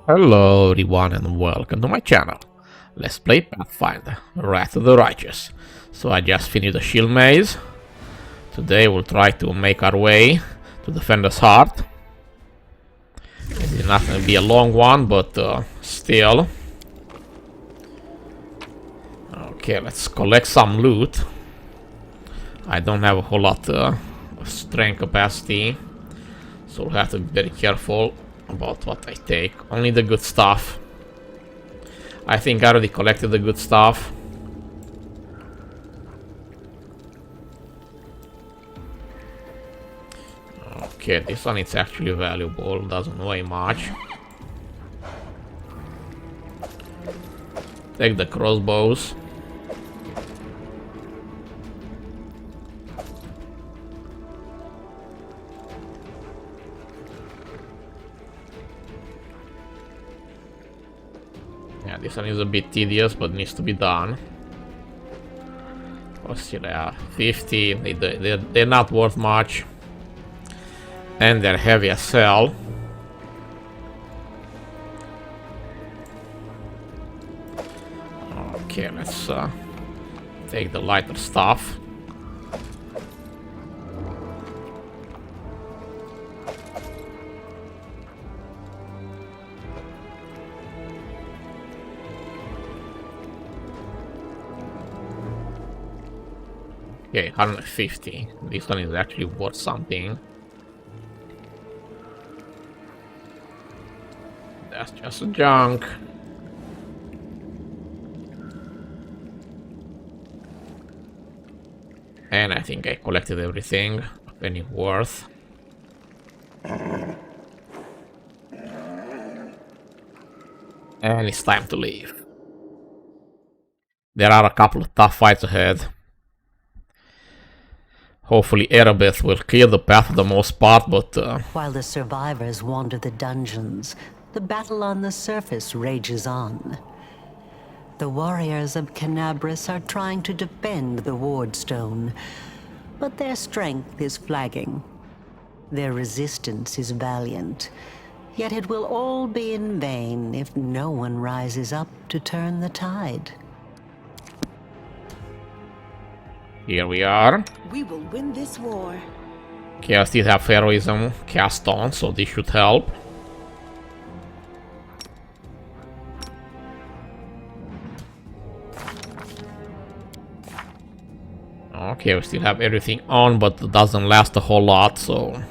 Hello everyone and welcome to my channel. Let's play Pathfinder, Wrath of the Righteous. So I just finished the shield maze. Today we'll try to make our way to Defender's Heart. It's not going to be a long one, but still. Okay, let's collect some loot. I don't have a whole lot of strength capacity, so we'll have to be very careful about what I take. Only the good stuff. I think I already collected the good stuff. Okay, this one is actually valuable, doesn't weigh much. Take the crossbows. Yeah, this one is a bit tedious, but needs to be done. Oh, still, yeah, 50. They're not worth much, and they're heavy as hell. Okay, let's take the lighter stuff. Okay, 150. This one is actually worth something. That's just junk. And I think I collected everything of any worth. And it's time to leave. There are a couple of tough fights ahead. Hopefully Erebeth will clear the path for the most part, but While the survivors wander the dungeons, the battle on the surface rages on. The warriors of Canabras are trying to defend the Wardstone, but their strength is flagging. Their resistance is valiant, yet it will all be in vain if no one rises up to turn the tide. here we are. We will win this war. Okay, I still have heroism cast on, so this should help. Okay, we still have everything on, but it doesn't last a whole lot, so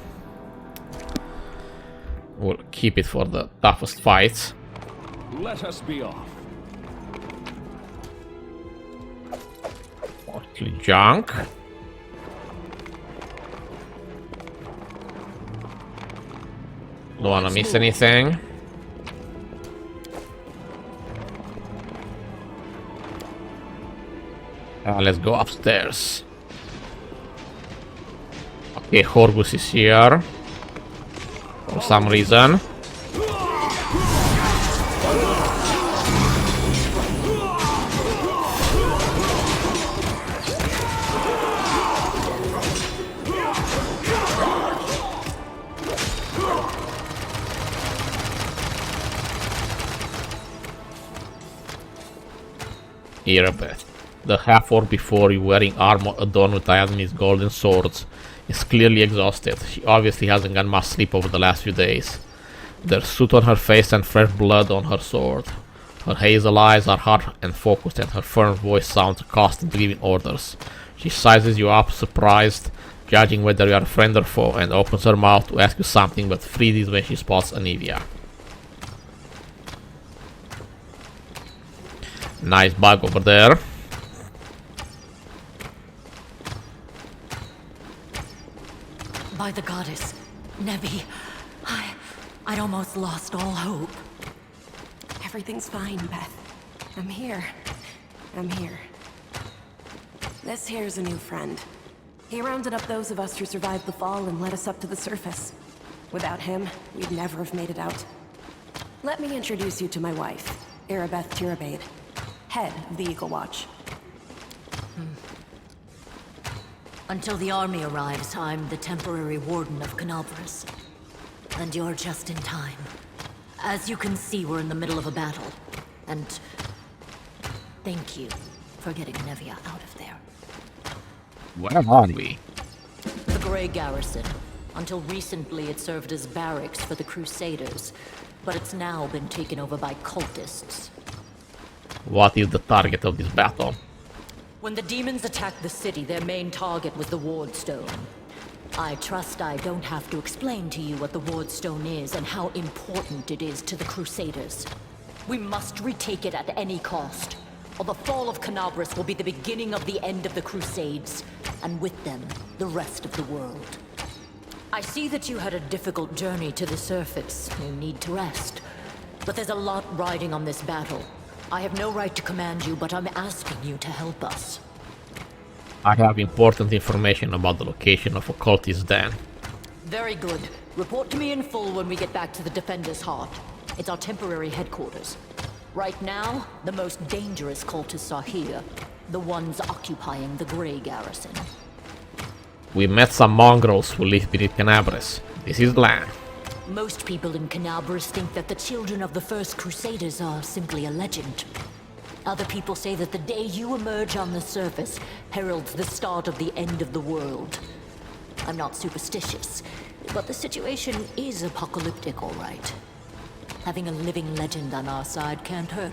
we'll keep it for the toughest fights. Let us be off. Mostly junk. Don't wanna miss anything. Let's go upstairs. Okay, Horgus is here for some reason. Erebeth. The half-orc before you, wearing armor adorned with Iadmi's golden swords, is clearly exhausted. She obviously hasn't gotten much sleep over the last few days. There's soot on her face and fresh blood on her sword. Her hazel eyes are hard and focused, and her firm voice sounds accustomed to giving orders. She sizes you up, surprised, judging whether you are a friend or foe, and opens her mouth to ask you something, but freezes when she spots Anivia. Nice bug over there. By the goddess, Nevi, I'd almost lost all hope. Everything's fine, Beth. I'm here. I'm here. This here's a new friend. He rounded up those of us who survived the fall and led us up to the surface. Without him, we'd never have made it out. Let me introduce you to my wife, Erebeth Tirabade, head of the Eagle Watch. Until the army arrives, I'm the temporary warden of Canabras. And you're just in time. As you can see, we're in the middle of a battle. And thank you for getting Nevia out of there. Where are we? The Grey Garrison. Until recently, it served as barracks for the Crusaders, but it's now been taken over by cultists. What is the target of this battle? When the demons attacked the city, their main target was the Ward Stone. I trust I don't have to explain to you what the Ward Stone is and how important it is to the Crusaders. We must retake it at any cost, or the fall of Canabras will be the beginning of the end of the Crusades, and with them, the rest of the world. I see that you had a difficult journey to the surface. You need to rest. But there's a lot riding on this battle. I have no right to command you, but I'm asking you to help us. I have important information about the location of a cultist den. Very good. Report to me in full when we get back to the Defender's Heart. It's our temporary headquarters. Right now, the most dangerous cultists are here. The ones occupying the Grey Garrison. We met some mongrels who live beneath Canabras. This is land. Most people in Canabras think that the children of the First Crusaders are simply a legend. Other people say that the day you emerge on the surface heralds the start of the end of the world. I'm not superstitious, but the situation is apocalyptic, all right. Having a living legend on our side can't hurt.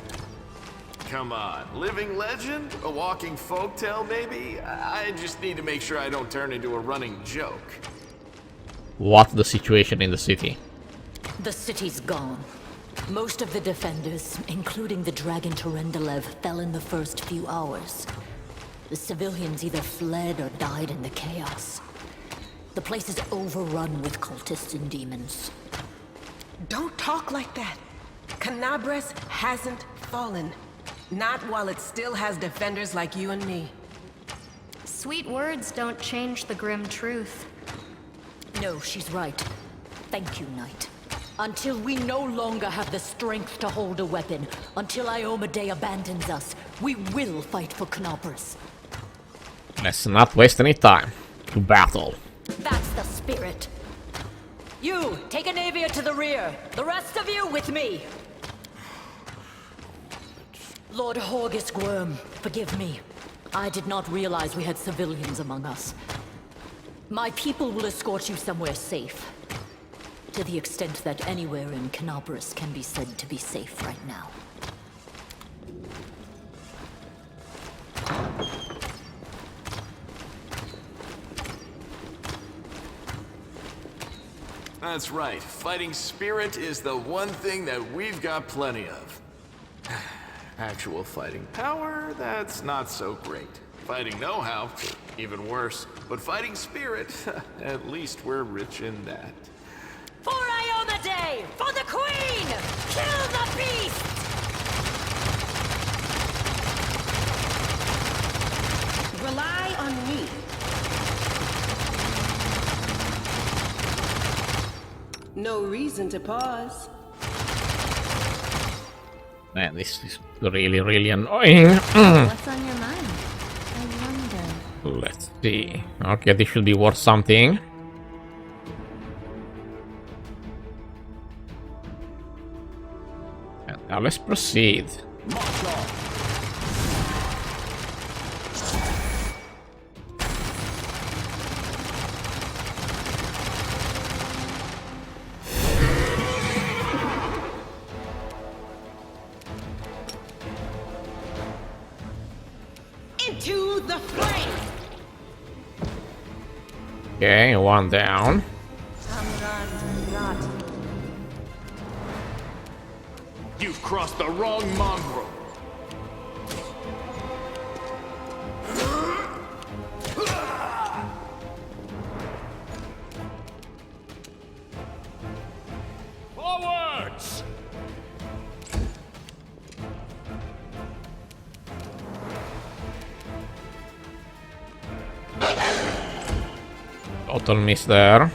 Come on, living legend? A walking folktale, maybe? I just need to make sure I don't turn into a running joke. What's the situation in the city? The city's gone. Most of the defenders, including the Dragon Terendelev, fell in the first few hours. The civilians either fled or died in the chaos. The place is overrun with cultists and demons. Don't talk like that. Canabras hasn't fallen. Not while it still has defenders like you and me. Sweet words don't change the grim truth. No, she's right. Thank you, Knight. Until we no longer have the strength to hold a weapon, until Iomedae abandons us, we will fight for Canabras. Let's not waste any time. To battle. That's the spirit. You, take Anavia to the rear. The rest of you with me. Lord Horgus Worm, forgive me. I did not realize we had civilians among us. My people will escort you somewhere safe. To the extent that anywhere in Canabras can be said to be safe right now. That's right. Fighting spirit is the one thing that we've got plenty of. Actual fighting power, that's not so great. Fighting know-how, even worse. But fighting spirit, at least we're rich in that. For Iomedae! For the Queen! Kill the beast! Rely on me. No reason to pause. Man, this is really, really annoying. What's on your mind? I wonder. Let's see. Okay, this should be worth something. Now let's proceed. Into the flame! Okay, one down. You've crossed the wrong mongrel. Forwards! Total miss there.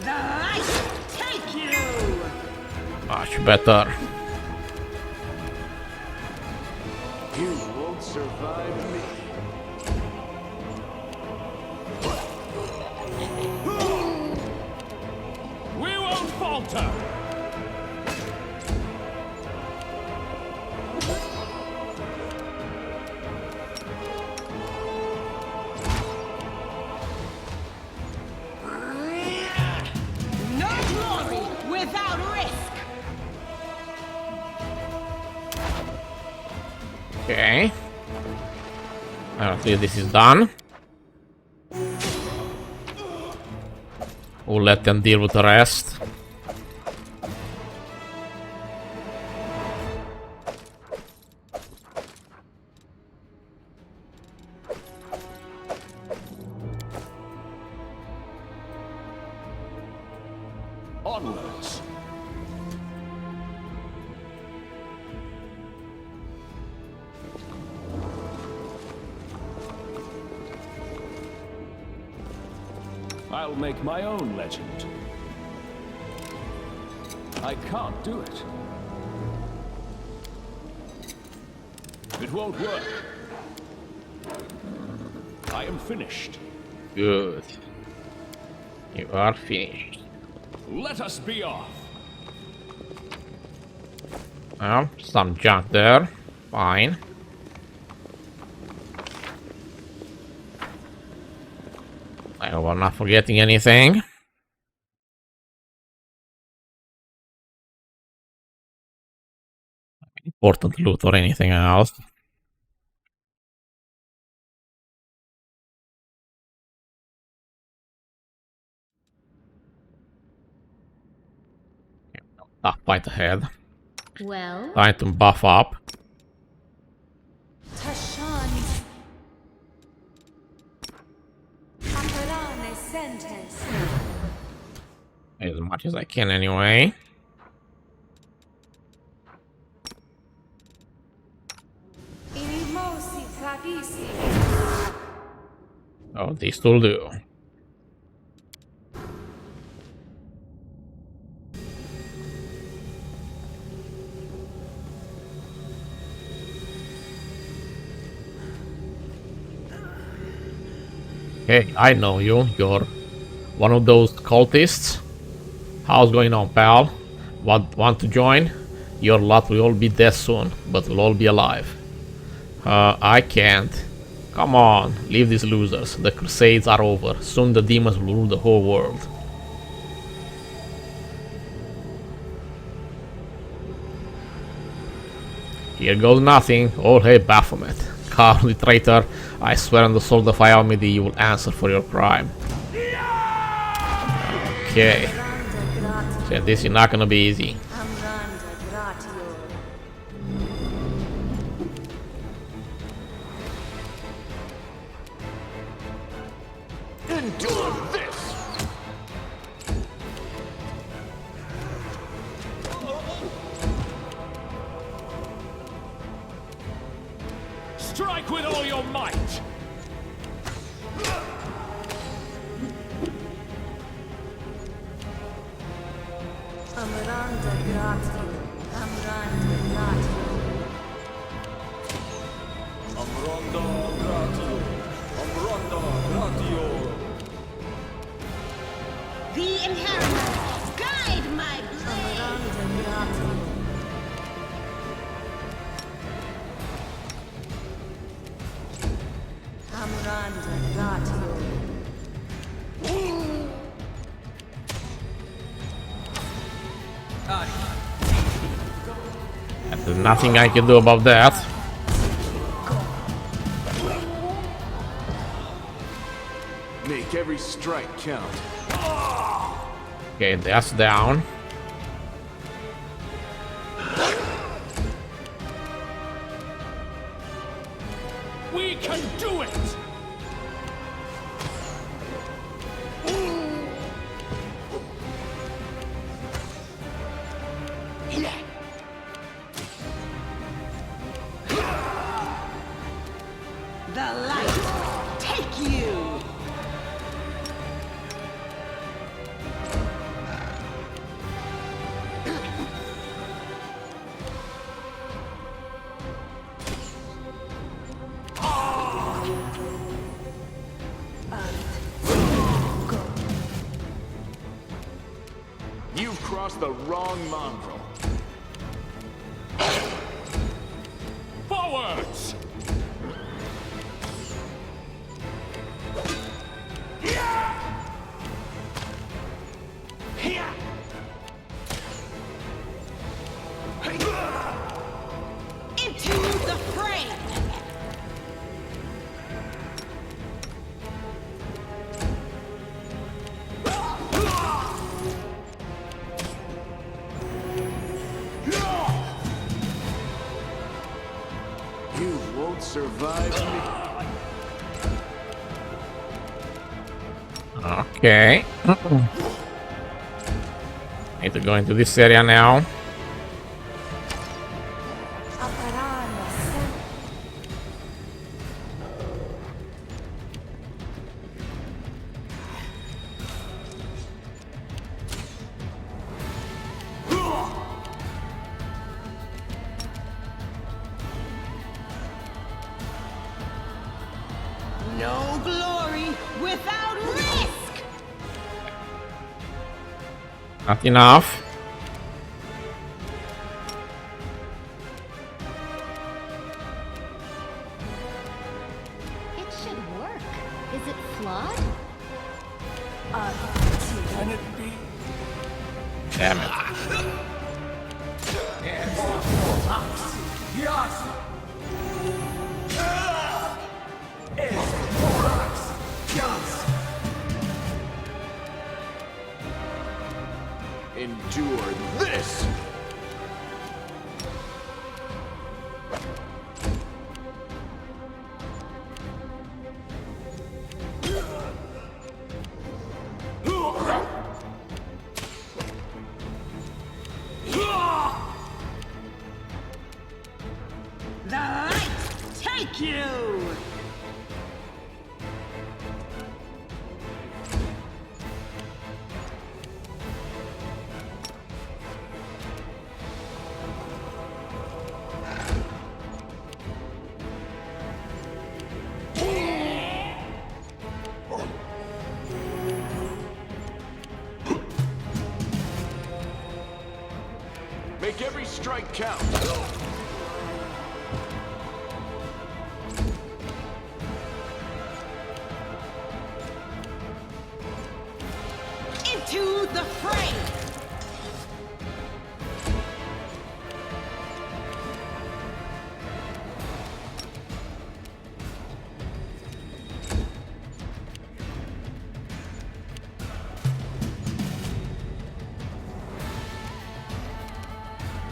The light take you! Much better. You won't survive me. We won't falter. No glory without risk. Okay. Apparently this is done. We'll let them deal with the rest. Onwards. I'll make my own legend. I can't do it. It won't work. I am finished. Good. You are finished. Let us be off. Well, some junk there. Fine. I hope I'm not forgetting anything. Important loot or anything else. Tough fight ahead. Well, Time to buff up. Tashanis. Amparane sentence. As much as I can anyway. Inimosi Sadistic. Oh, these will do. Hey, I know you. You're one of those cultists. How's going on, pal? Want to join? Your lot will all be dead soon, but we'll all be alive. I can't. Come on, leave these losers. The crusades are over. Soon the demons will rule the whole world. Here goes nothing. Oh, hey, Baphomet. Cowardly traitor. I swear on the soul of Iomidi you will answer for your crime. Okay. So this is not gonna be easy. Endure this! Strike with all your might! Amranda gratio. Amranda gratio. Amronda gratio. Amronda gratio. The inheritors guide my blade. Amranda gratio. Amranda gratio. There's nothing I can do about that. Make every strike count. Okay, that's down. We can do it! The light take you. You've crossed the wrong mongrel. Forwards! Into the fray! You won't survive me. Okay. Need to go into this area now. No glory without risk! Not enough. It should work. Is it flawed? Can it be? Damn it. Endure this! The light take you! Make every strike count. Into the fray!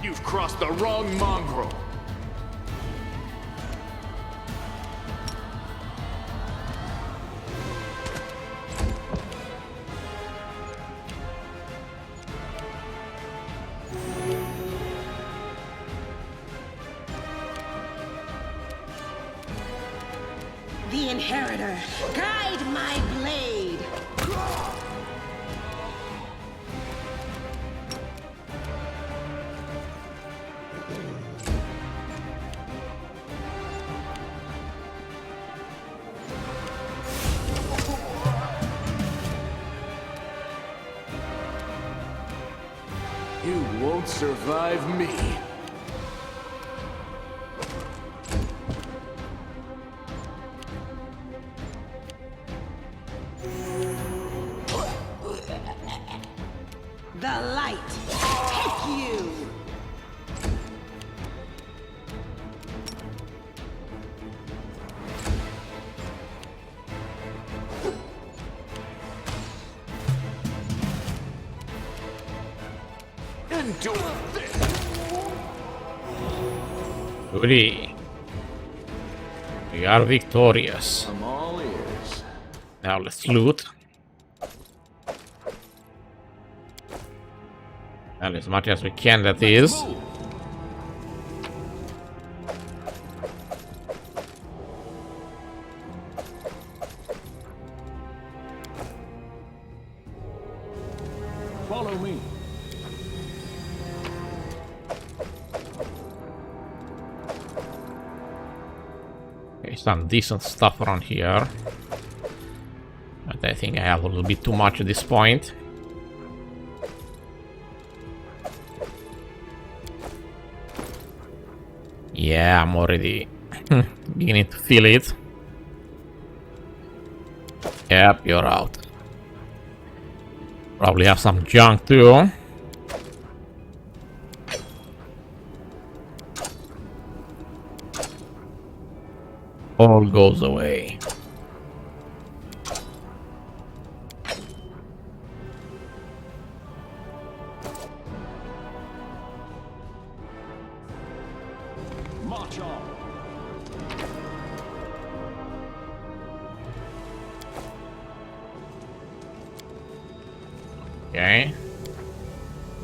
You've crossed the wrong mongrel. The Inheritor, guide my blade! You won't survive me. The light take you! Endure this! Goody. We are victorious. I'm all ears. Now let's loot. And as much as we can, that is. Move. Follow me. Okay, some decent stuff around here. But I think I have a little bit too much at this point. Yeah, I'm already beginning to feel it. Yep, you're out. Probably have some junk too. All goes away. March on. Okay.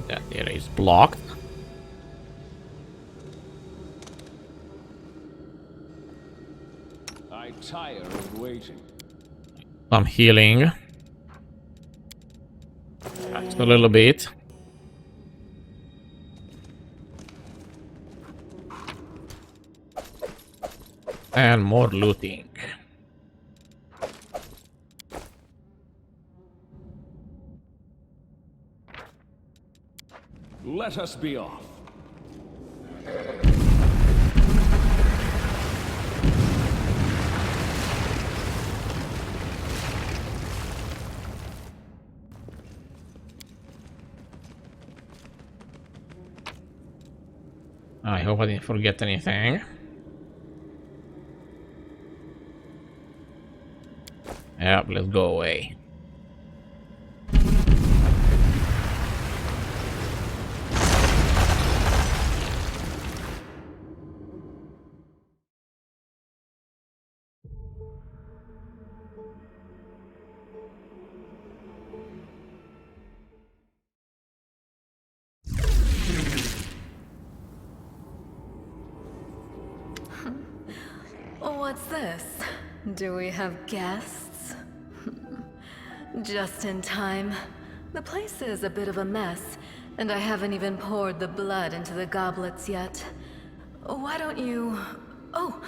That area is blocked. I tire of waiting. Some healing. Just a little bit. And more looting. Let us be off. I hope I didn't forget anything. Yep, let's go away. What's this? Do we have guests? Just in time. The place is a bit of a mess, and I haven't even poured the blood into the goblets yet. Why don't you... Oh!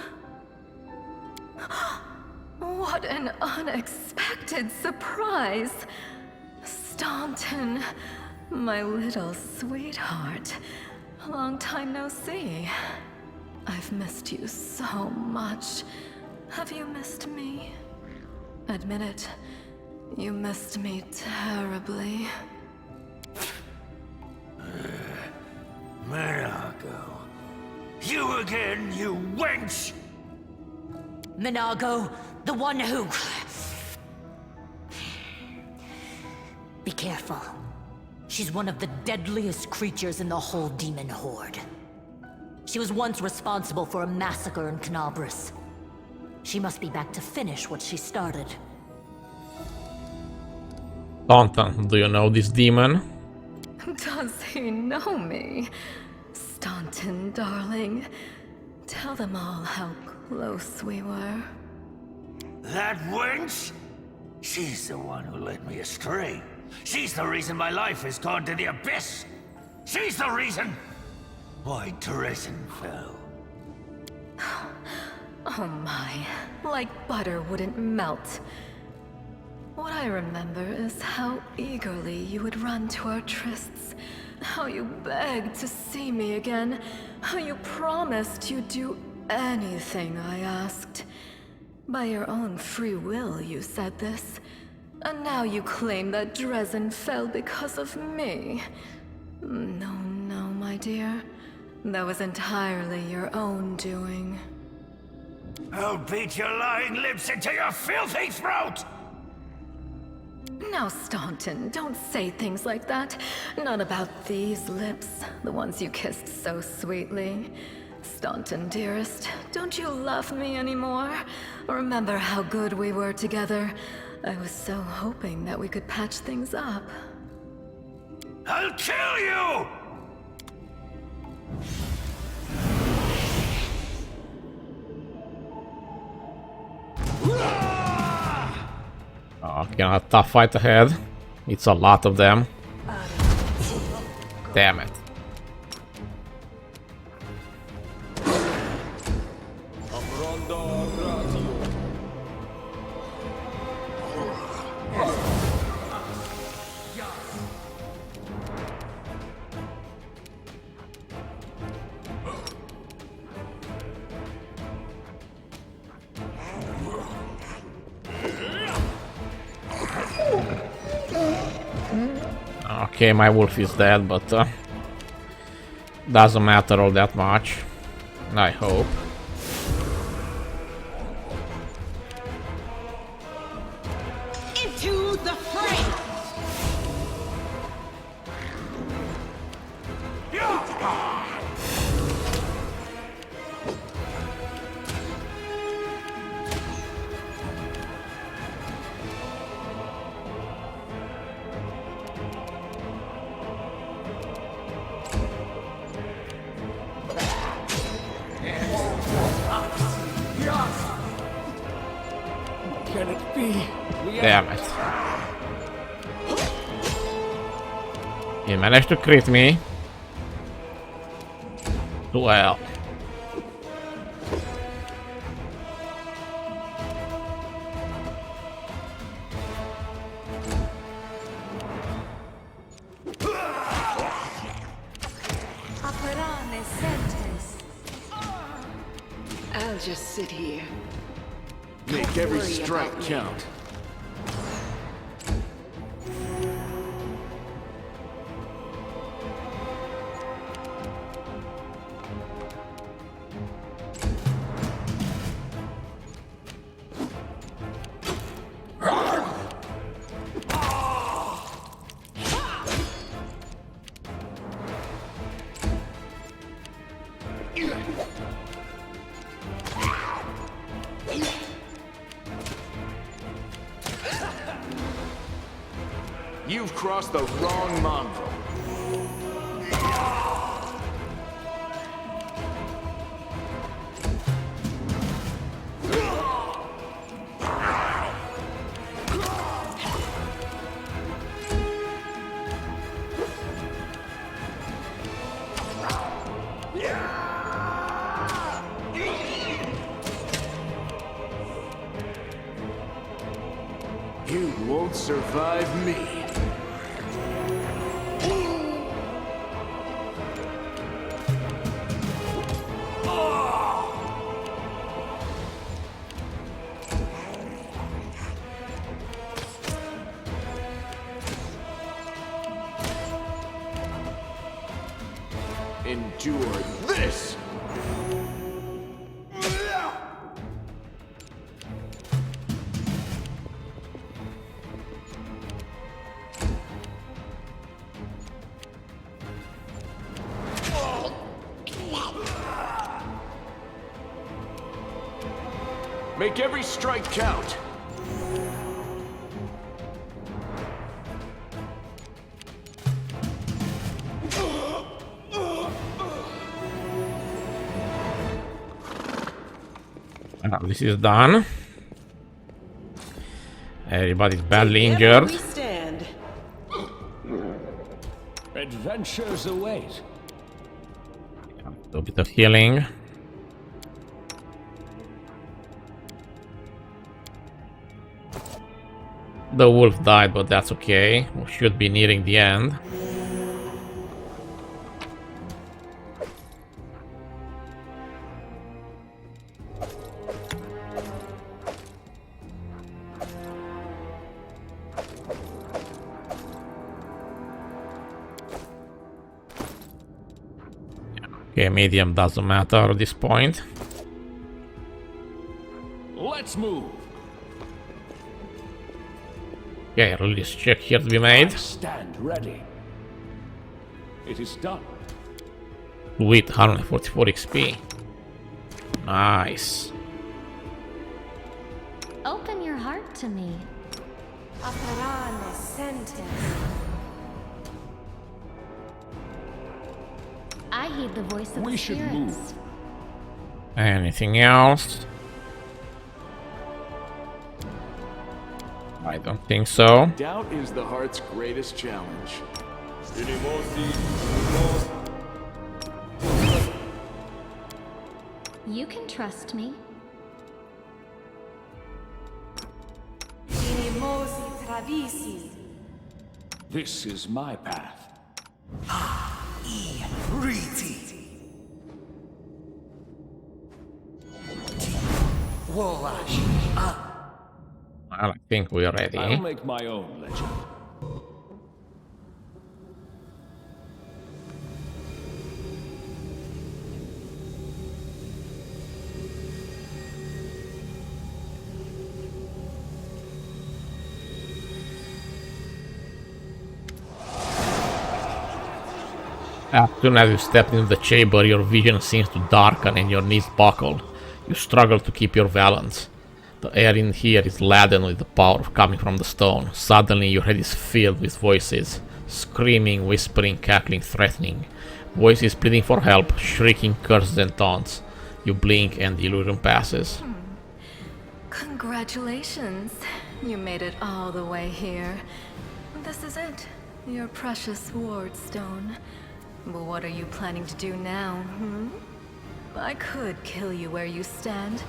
What an unexpected surprise! Staunton, my little sweetheart. Long time no see. I've missed you so much. Have you missed me? Admit it. You missed me terribly. Minago. You again, you wench! Minago, the one who... Be careful. She's one of the deadliest creatures in the whole demon horde. She was once responsible for a massacre in Canabris. She must be back to finish what she started. Staunton, do you know this demon? Does he know me? Staunton, darling. Tell them all how close we were. That wench? She's the one who led me astray. She's the reason my life has gone to the abyss. She's the reason why Dresden fell. Oh my, like butter wouldn't melt. What I remember is how eagerly you would run to our trysts, how you begged to see me again, how you promised you'd do anything I asked. By your own free will, you said this. And now you claim that Dresden fell because of me. No, my dear. That was entirely your own doing. I'll beat your lying lips into your filthy throat! Now, Staunton, don't say things like that. Not about these lips, the ones you kissed so sweetly. Staunton, dearest, don't you love me anymore? Remember how good we were together? I was so hoping that we could patch things up. I'll kill you! Okay, a tough fight ahead. It's a lot of them. Damn it. Okay, my wolf is dead, but doesn't matter all that much, I hope. Into the fray! Can it be? Damn it. He managed to crit me. Well. I'll just sit here. Make every strike count. You've crossed the wrong mongrel. You won't survive me. Endure this! Make every strike count. This is done. Everybody's badly injured. We stand. Adventures await. A little bit of healing. The wolf died, but that's okay. We should be nearing the end. Okay, medium doesn't matter at this point. Let's move. Okay, release check here to be made. Stand ready. It is done. With 144 XP. Nice. Open your heart to me. I heed the voice of We the should spirits. move. Anything else? I don't think so. Doubt is the heart's greatest challenge. You can trust me. This is my path. Well, I think we're ready. I'll make my own legend. As soon as you step into the chamber, your vision seems to darken and your knees buckle. You struggle to keep your balance. The air in here is laden with the power coming from the stone. Suddenly your head is filled with voices. Screaming, whispering, cackling, threatening. Voices pleading for help, shrieking curses and taunts. You blink and the illusion passes. Congratulations. You made it all the way here. This is it. Your precious ward stone. But what are you planning to do now, I could kill you where you stand.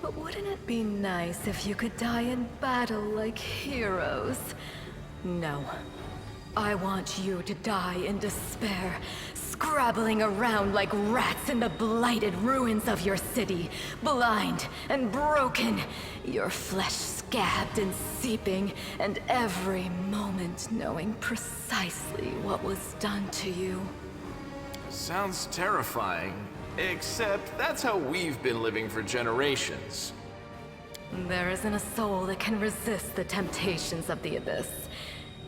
But wouldn't it be nice if you could die in battle like heroes? No. I want you to die in despair, scrabbling around like rats in the blighted ruins of your city, blind and broken, your flesh scabbed and seeping, and every moment knowing precisely what was done to you. Sounds terrifying, except that's how we've been living for generations. There isn't a soul that can resist the temptations of the abyss.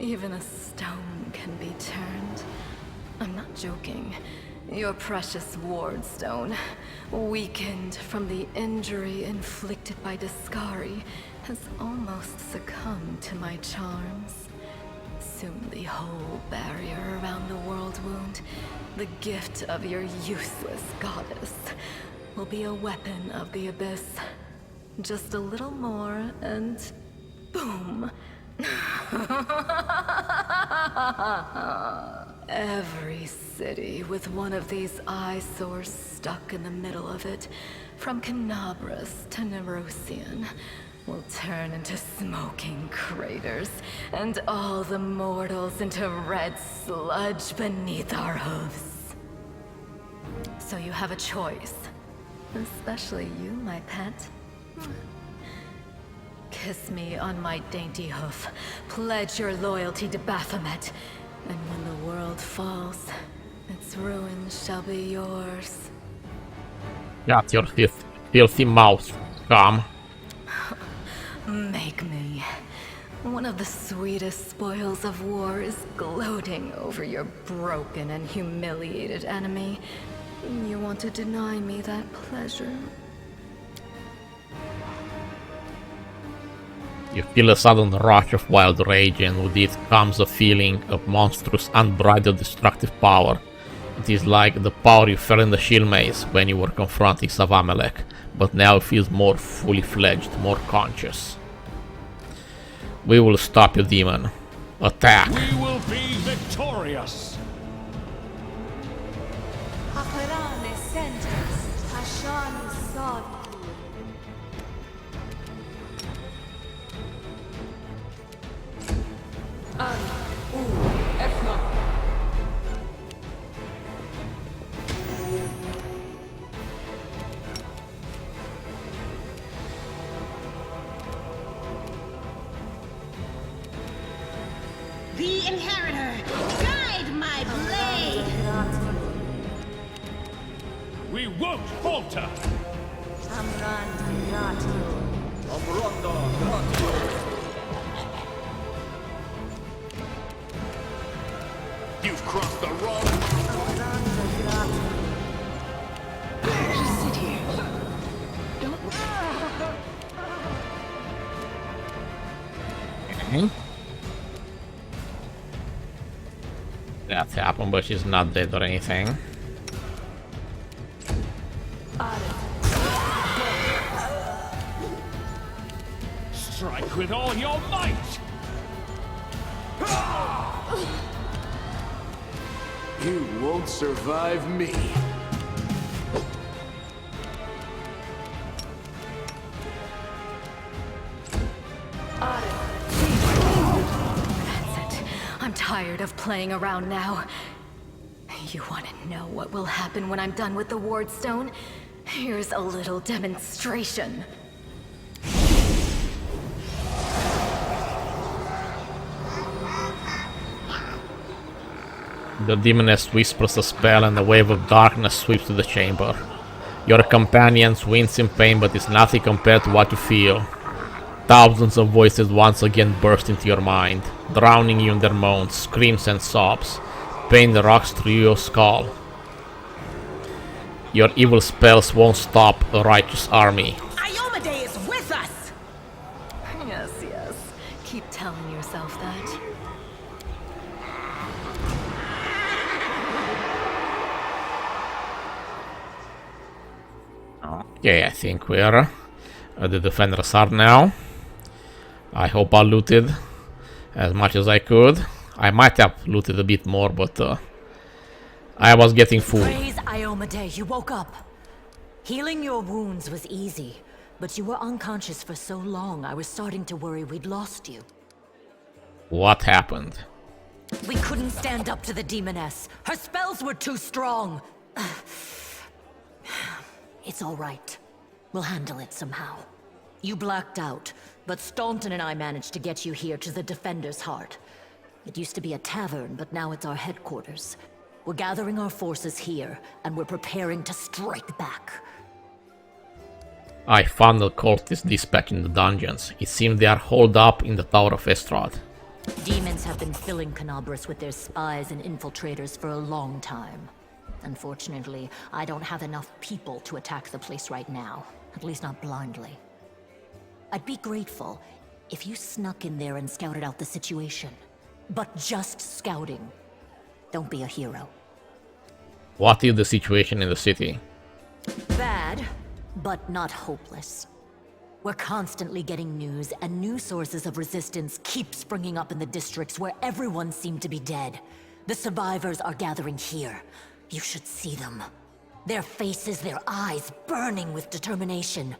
Even a stone can be turned. I'm not joking. Your precious ward stone, weakened from the injury inflicted by Discari, has almost succumbed to my charms. Soon the whole barrier around the world wound, the gift of your useless goddess, will be a weapon of the abyss. Just a little more and boom! Every city with one of these eyesores stuck in the middle of it, from Canabras to Nerosian, will turn into smoking craters, and all the mortals into red sludge beneath our hooves. So you have a choice. Especially you, my pet. Kiss me on my dainty hoof. Pledge your loyalty to Baphomet. And when the world falls, its ruins shall be yours. Got your filthy mouth. Come. Make me. One of the sweetest spoils of war is gloating over your broken and humiliated enemy. You want to deny me that pleasure? You feel a sudden rush of wild rage, and with it comes a feeling of monstrous, unbridled destructive power. It is like the power you felt in the Shield Maze when you were confronting Savamelek, but now it feels more fully fledged, more conscious. We will stop you, demon. Attack! We will be victorious! Hakarane sentence, Ashani Savi. The Inheritor, guide my blade! We won't falter! You've crossed the wrong... Just sit here. Don't... That happened, but she's not dead or anything. Strike with all your might! You won't survive me. That's it. I'm tired of playing around now. You want to know what will happen when I'm done with the ward stone? Here's a little demonstration. The demoness whispers a spell and a wave of darkness sweeps through the chamber. Your companions wince in pain, but it's nothing compared to what you feel. Thousands of voices once again burst into your mind, drowning you in their moans, screams and sobs. paint the rocks through your skull. Your evil spells won't stop a righteous army. Iomedae is with us! Yes, yes. Keep telling yourself that. Okay, I think we're the defenders are now. I hope I looted as much as I could. I might have looted a bit more, but I was getting food. Praise Iomedae, you woke up. Healing your wounds was easy, but you were unconscious for so long I was starting to worry we'd lost you. What happened? We couldn't stand up to the demoness. Her spells were too strong. It's all right. We'll handle it somehow. You blacked out, but Staunton and I managed to get you here to the Defender's Heart. It used to be a tavern, but now it's our headquarters. We're gathering our forces here, and we're preparing to strike back. I found the cultist dispatch in the dungeons. It seems they are holed up in the Tower of Estrad. Demons have been filling Canabras with their spies and infiltrators for a long time. Unfortunately, I don't have enough people to attack the place right now. At least not blindly. I'd be grateful if you snuck in there and scouted out the situation. But just scouting. Don't be a hero. What is the situation in the city? Bad, but not hopeless. We're constantly getting news, and new sources of resistance keep springing up in the districts where everyone seemed to be dead. The survivors are gathering here. You should see them. Their faces, their eyes burning with determination.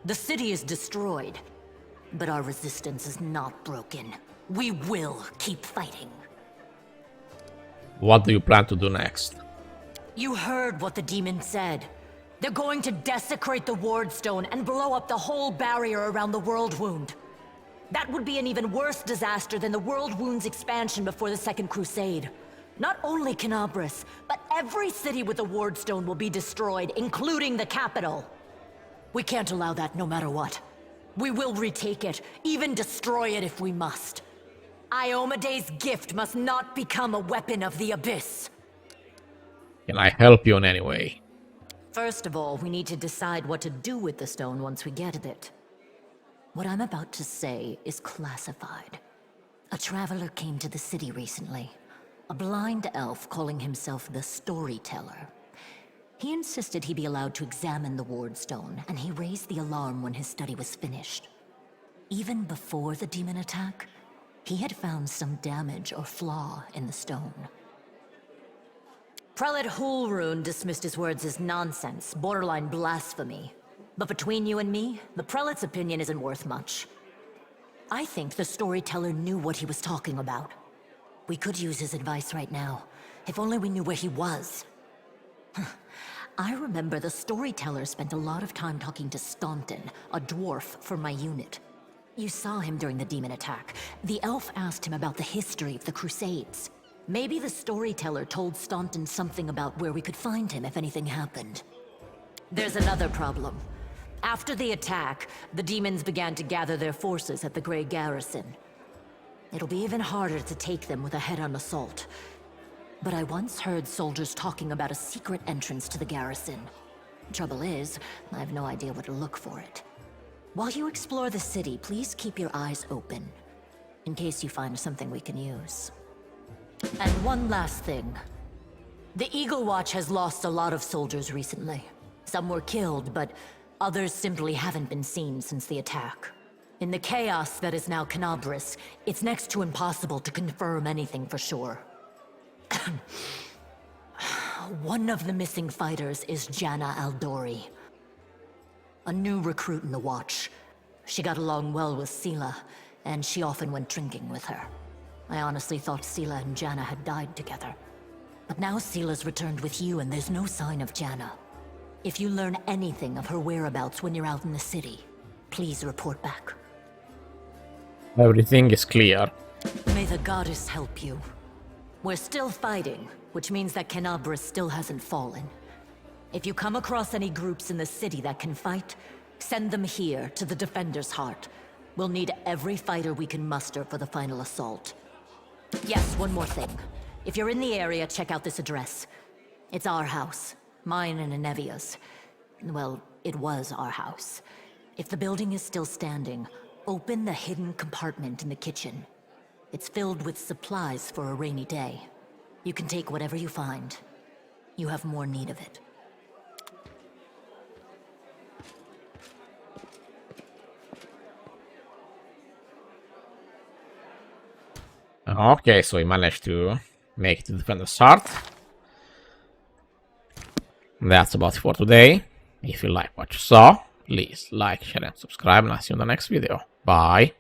The city is destroyed, but our resistance is not broken. We will keep fighting. What do you plan to do next? You heard what the demon said. They're going to desecrate the Ward Stone and blow up the whole barrier around the World Wound. That would be an even worse disaster than the World Wound's expansion before the Second Crusade. Not only Canabras, but every city with a Ward Stone will be destroyed, including the capital. We can't allow that no matter what. We will retake it, even destroy it if we must. Iomedae's gift must not become a weapon of the Abyss. Can I help you in any way? First of all, we need to decide what to do with the stone once we get it. What I'm about to say is classified. A traveler came to the city recently. A blind elf calling himself the Storyteller. He insisted he be allowed to examine the Ward Stone, and he raised the alarm when his study was finished. Even before the demon attack, he had found some damage or flaw in the stone. Prelate Hulrune dismissed his words as nonsense, borderline blasphemy. But between you and me, the prelate's opinion isn't worth much. I think the Storyteller knew what he was talking about. We could use his advice right now, if only we knew where he was. I remember the Storyteller spent a lot of time talking to Staunton, a dwarf from my unit. You saw him during the demon attack. The elf asked him about the history of the Crusades. Maybe the Storyteller told Staunton something about where we could find him if anything happened. There's another problem. After the attack, the demons began to gather their forces at the Grey Garrison. It'll be even harder to take them with a head-on assault. But I once heard soldiers talking about a secret entrance to the garrison. Trouble is, I have no idea where to look for it. While you explore the city, please keep your eyes open, in case you find something we can use. And one last thing. The Eagle Watch has lost a lot of soldiers recently. Some were killed, but others simply haven't been seen since the attack. In the chaos that is now Canabras, it's next to impossible to confirm anything for sure. One of the missing fighters is Janna Aldori. A new recruit in the Watch. She got along well with Sela, and she often went drinking with her. I honestly thought Sela and Janna had died together. But now Sela's returned with you, and there's no sign of Janna. If you learn anything of her whereabouts when you're out in the city, please report back. Everything is clear. May the goddess help you. We're still fighting, which means that Canabras still hasn't fallen. If you come across any groups in the city that can fight, send them here to the Defender's Heart. We'll need every fighter we can muster for the final assault. Yes, one more thing. If you're in the area, check out this address. It's our house. Mine and Inevia's. Well, it was our house. If the building is still standing, open the hidden compartment in the kitchen. It's filled with supplies for a rainy day. You can take whatever you find. You have more need of it. Okay, so we managed to make it to Defender's Start. That's about it for today. If you like what you saw, please like, share, and subscribe, and I'll see you in the next video. Bye!